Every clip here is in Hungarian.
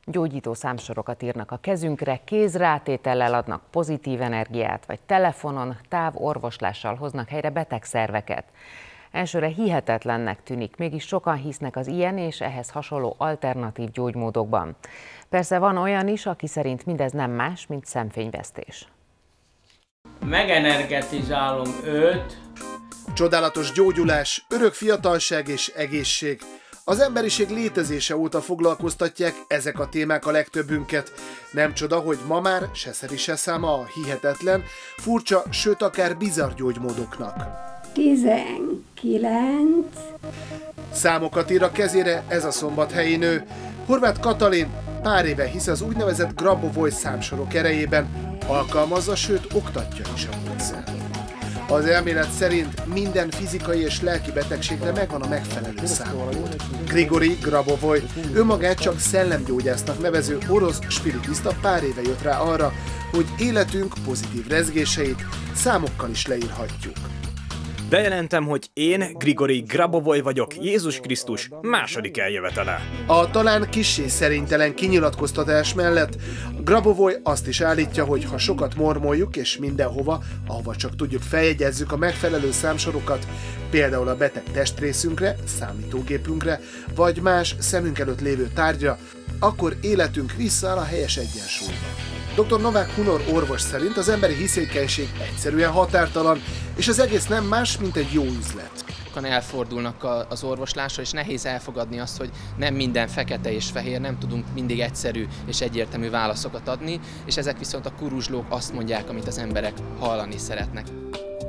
Gyógyító számsorokat írnak a kezünkre, kézrátétellel adnak pozitív energiát, vagy telefonon, távorvoslással hoznak helyre betegszerveket. Elsőre hihetetlennek tűnik, mégis sokan hisznek az ilyen és ehhez hasonló alternatív gyógymódokban. Persze van olyan is, aki szerint mindez nem más, mint szemfényvesztés. Megenergetizálom őt. Csodálatos gyógyulás, örök fiatalság és egészség. Az emberiség létezése óta foglalkoztatják ezek a témák a legtöbbünket. Nem csoda, hogy ma már se szeri se száma a hihetetlen, furcsa, sőt akár bizarr gyógymódoknak. 19. Számokat ír a kezére ez a szombathelyi nő. Horváth Katalin pár éve hisz az úgynevezett Grabovoi számsorok erejében, alkalmazza, sőt oktatja is a módszert. Az elmélet szerint minden fizikai és lelki betegségre megvan a megfelelő számmód. Grigori Grabovoi, önmagát csak szellemgyógyásznak nevező orosz spiritista pár éve jött rá arra, hogy életünk pozitív rezgéseit számokkal is leírhatjuk. Bejelentem, hogy én, Grigori Grabovoi vagyok, Jézus Krisztus második eljövetele. A talán kissé szerénytelen kinyilatkoztatás mellett Grabovoi azt is állítja, hogy ha sokat mormoljuk és mindenhova, ahova csak tudjuk, feljegyezzük a megfelelő számsorokat, például a beteg testrészünkre, számítógépünkre, vagy más szemünk előtt lévő tárgyra, akkor életünk visszaáll a helyes egyensúlyba. Dr. Novák Hunor orvos szerint az emberi hiszékenység egyszerűen határtalan, és az egész nem más, mint egy jó üzlet. Sokan elfordulnak az orvoslásra, és nehéz elfogadni azt, hogy nem minden fekete és fehér, nem tudunk mindig egyszerű és egyértelmű válaszokat adni, és ezek viszont a kuruzslók azt mondják, amit az emberek hallani szeretnek.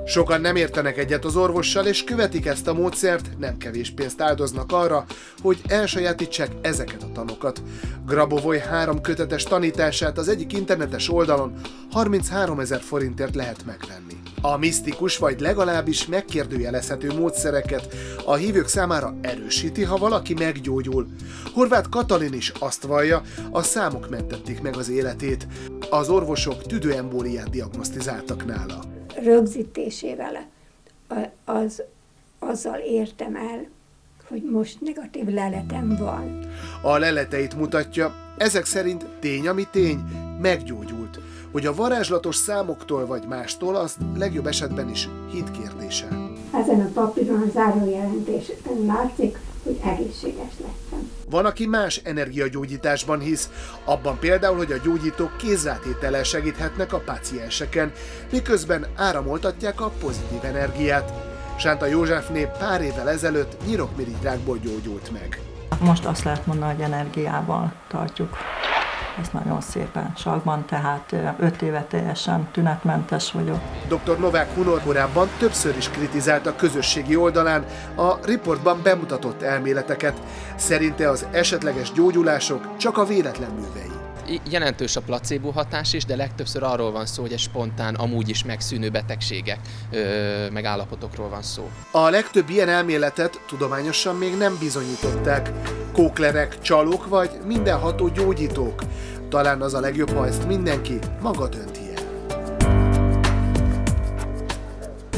Sokan nem értenek egyet az orvossal, és követik ezt a módszert, nem kevés pénzt áldoznak arra, hogy elsajátítsák ezeket a tanokat. Grabovoi 3 kötetes tanítását az egyik internetes oldalon 33 000 forintért lehet megvenni. A misztikus vagy legalábbis megkérdőjelezhető módszereket a hívők számára erősíti, ha valaki meggyógyul. Horváth Katalin is azt vallja, a számok mentették meg az életét. Az orvosok tüdőembóliát diagnosztizáltak nála. Rögzítésével azzal értem el, hogy most negatív leletem van. A leleteit mutatja, ezek szerint tény, ami tény, meggyógyult. Hogy a varázslatos számoktól vagy mástól, azt legjobb esetben is hit kérdése. Ezen a papíron a zárójelentésben látszik, hogy egészséges lettem. Van, aki más energiagyógyításban hisz, abban például, hogy a gyógyítók kézrátétellel segíthetnek a pácienseken, miközben áramoltatják a pozitív energiát. Sánta Józsefné pár évvel ezelőtt nyirokmirigyrákból gyógyult meg. Most azt lehet mondani, hogy energiával tartjuk ezt nagyon szépen sarkban, tehát 5 éve teljesen tünetmentes vagyok. Dr. Novák Hunor korábban többször is kritizált a közösségi oldalán a riportban bemutatott elméleteket. Szerinte az esetleges gyógyulások csak a véletlen művei. Jelentős a placebo hatás is, de legtöbbször arról van szó, hogy egy spontán, amúgy is megszűnő betegségek, meg állapotokról van szó. A legtöbb ilyen elméletet tudományosan még nem bizonyították. Kóklerek, csalók vagy mindenható gyógyítók. Talán az a legjobb, ha ezt mindenki maga dönti.